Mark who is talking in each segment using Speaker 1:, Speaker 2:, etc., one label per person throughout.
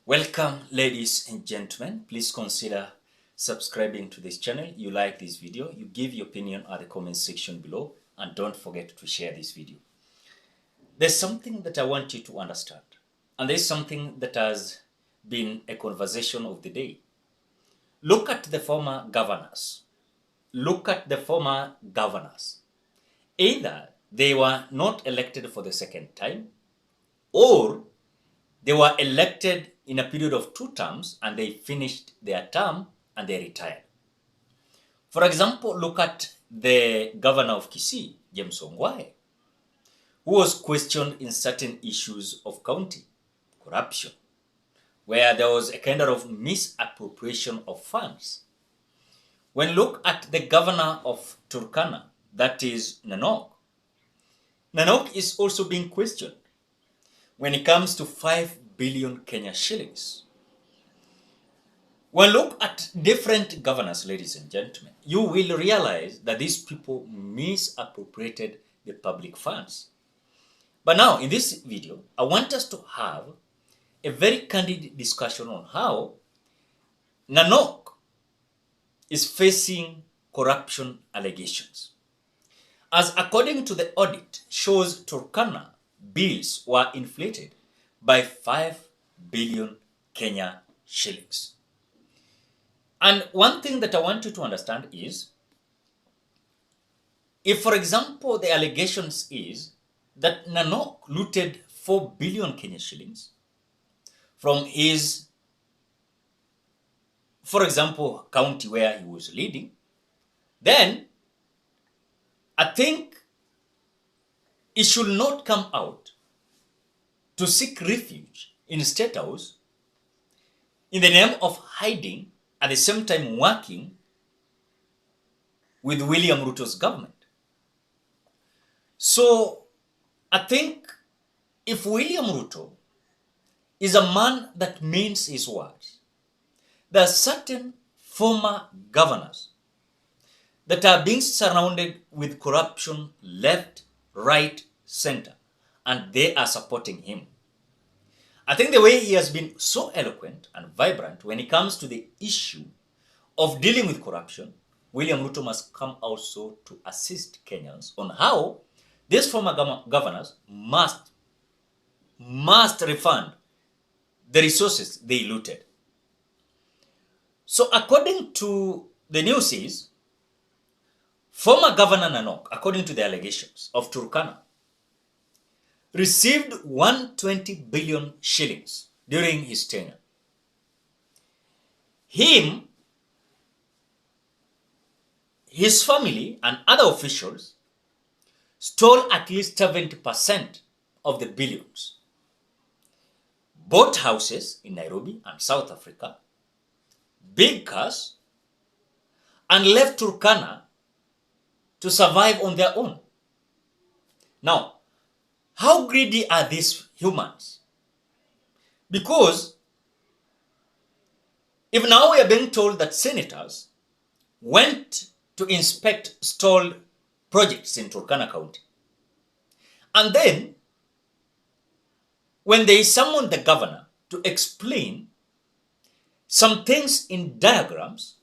Speaker 1: Welcome, ladies and gentlemen. Please consider subscribing to this channel. You like this video, you give your opinion at the comment section below, and don't forget to share this video. There's something that I want you to understand, and there's something that has been a conversation of the day. Look at the former governors. Look at the former governors. Either they were not elected for the second time, or they were elected in a period of 2 terms and they finished their term and they retired. For example, look at the governor of Kisii, James Ongwae, who was questioned in certain issues of county corruption, where there was a kind of misappropriation of funds. When look at the governor of Turkana, that is Nanok is also being questioned when it comes to 5 billion Kenya shillings. When look at different governors, ladies and gentlemen, you will realize that these people misappropriated the public funds. But now, in this video, I want us to have a very candid discussion on how Nanok is facing corruption allegations. As according to the audit shows, Turkana bills were inflated by 5 billion Kenya shillings. And one thing that I want you to understand is, if for example the allegations is that Nanok looted 4 billion Kenya shillings from his, for example, county where he was leading, then I think he should not come out to seek refuge in State House in the name of hiding, at the same time working with William Ruto's government. So I think if William Ruto is a man that means his words, there are certain former governors that are being surrounded with corruption left, right, center, and they are supporting him. I think the way he has been so eloquent and vibrant when it comes to the issue of dealing with corruption, William Ruto must come also to assist Kenyans on how these former governors must refund the resources they looted. So according to the news is, former Governor Nanok, according to the allegations of Turkana, received 120 billion shillings during his tenure. Him, his family, and other officials stole at least 70% of the billions, bought houses in Nairobi and South Africa, big cars, and left Turkana to survive on their own. Now, how greedy are these humans? Because if now we are being told that senators went to inspect stalled projects in Turkana County, and then when they summoned the governor to explain some things in diagrams,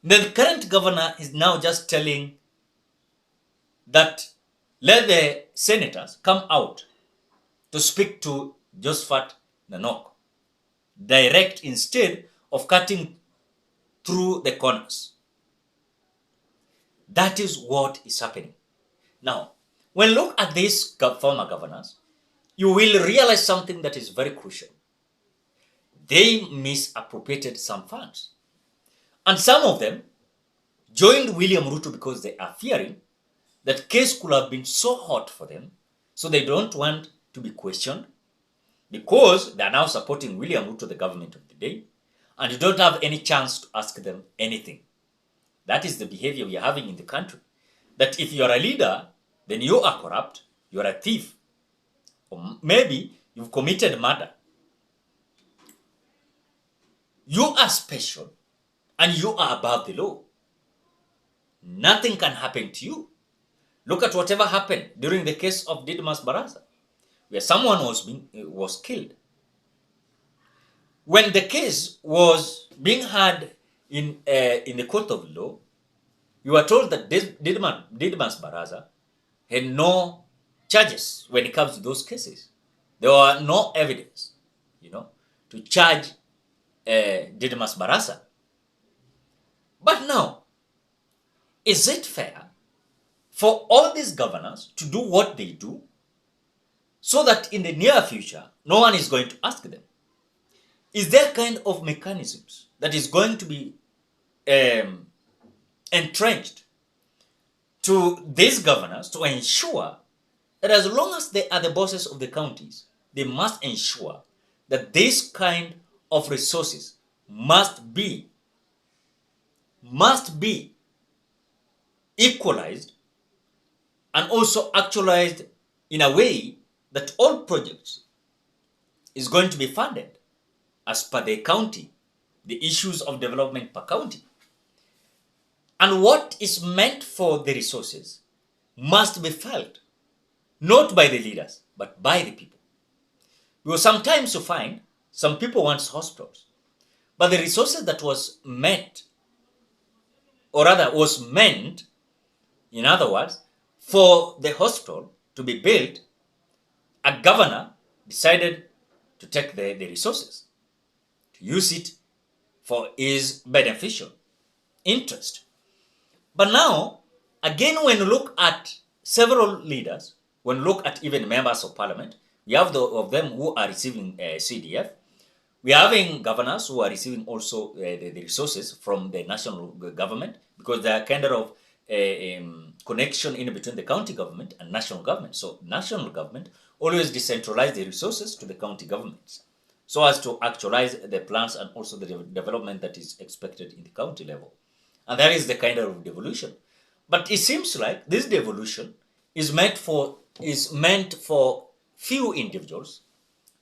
Speaker 1: the current governor is now just telling that let the senators come out to speak to Josephat Nanok direct instead of cutting through the corners. That is what is happening. Now, when you look at these former governors, you will realize something that is very crucial. They misappropriated some funds. And some of them joined William Ruto because they are fearing that case could have been so hot for them, so they don't want to be questioned, because they are now supporting William Ruto, the government of the day, and you don't have any chance to ask them anything. That is the behavior we are having in the country. That if you are a leader, then you are corrupt, you are a thief, or maybe you've committed murder. You are special and you are above the law. Nothing can happen to you. Look at whatever happened during the case of Didmas Baraza, where someone was killed. When the case was being heard in the court of law, you were told that Didmas Baraza had no charges when it comes to those cases. There were no evidence, to charge Didmas Barasa. But now, is it fair for all these governors to do what they do so that in the near future, no one is going to ask them? Is there kind of mechanisms that is going to be entrenched to these governors to ensure that as long as they are the bosses of the counties, they must ensure that this kind of resources must be equalized and also actualized in a way that all projects is going to be funded as per the county, the issues of development per county. And what is meant for the resources must be felt not by the leaders, but by the people. Because sometimes you find some people want hospitals, but the resources that was meant, or rather was meant, in other words, for the hospital to be built, a governor decided to take the resources, to use it for his beneficial interest. But now, again, when you look at several leaders, when you look at even members of parliament, we have of them who are receiving CDF. We are having governors who are receiving also the resources from the national government, because there are kind of connection in between the county government and national government. So national government always decentralize the resources to the county governments so as to actualize the plans and also the development that is expected in the county level. And that is the kind of devolution. But it seems like this devolution is meant for few individuals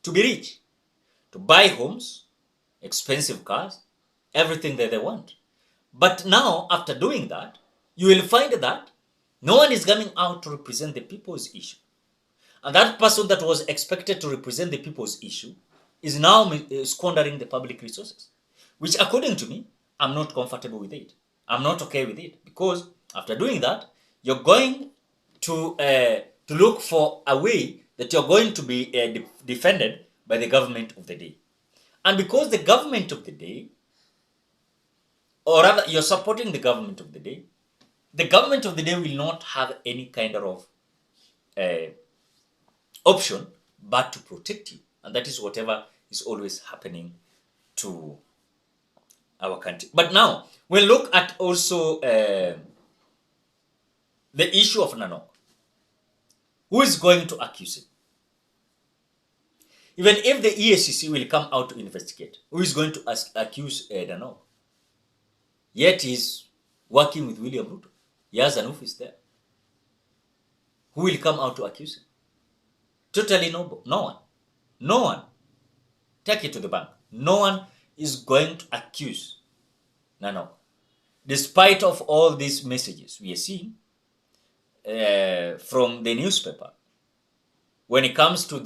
Speaker 1: to be rich, to buy homes, expensive cars, everything that they want. But now, after doing that, you will find that no one is coming out to represent the people's issue. And that person that was expected to represent the people's issue is now squandering the public resources, which according to me, I'm not comfortable with it. I'm not okay with it, because after doing that, you're going to look for a way that you're going to be defended by the government of the day. And because the government of the day, or rather you're supporting the government of the day will not have any kind of option but to protect you. And that is whatever is always happening to our country. But now, we'll look at also the issue of Nanok. Who is going to accuse him? Even if the EACC will come out to investigate, who is going to accuse Nanok? Yet he's working with William Ruto. He has an office there. Who will come out to accuse him? Totally no one. No one. Take it to the bank. No one is going to accuse Nanok. Despite of all these messages we are seeing from the newspaper, when it comes to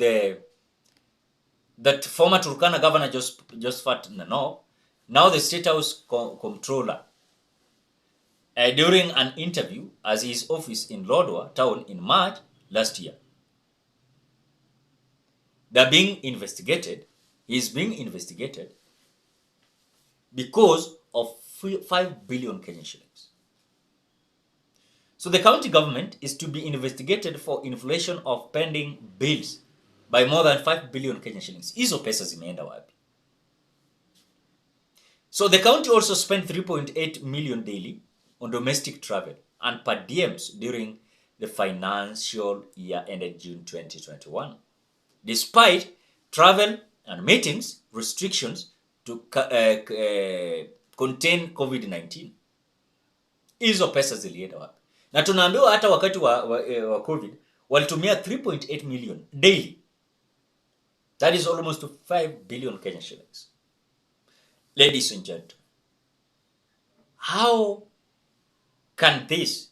Speaker 1: that former Turkana governor Josephat Nanok, now the State House Comptroller, during an interview at his office in Lodwar town in March last year, they're being investigated. He's being investigated because of 5 billion Kenyan shillings. So the county government is to be investigated for inflation of pending bills by more than 5 billion Kenyan shillings. Hizo pesa zimeenda wapi? So the county also spent 3.8 million daily on domestic travel and per diems during the financial year ended June 2021. Despite travel and meetings restrictions to contain COVID-19. Hizo pesa zilienda wapi? Na tunaambiwa hata wakati wa COVID walitumia 3.8 million daily. That is almost 5 billion Kenyan shillings. Ladies and gentlemen, how can this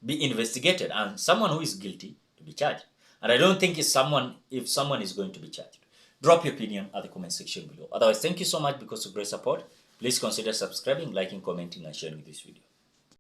Speaker 1: be investigated and someone who is guilty to be charged? And I don't think if someone is going to be charged. Drop your opinion at the comment section below. Otherwise, thank you so much because of great support. Please consider subscribing, liking, commenting, and sharing this video.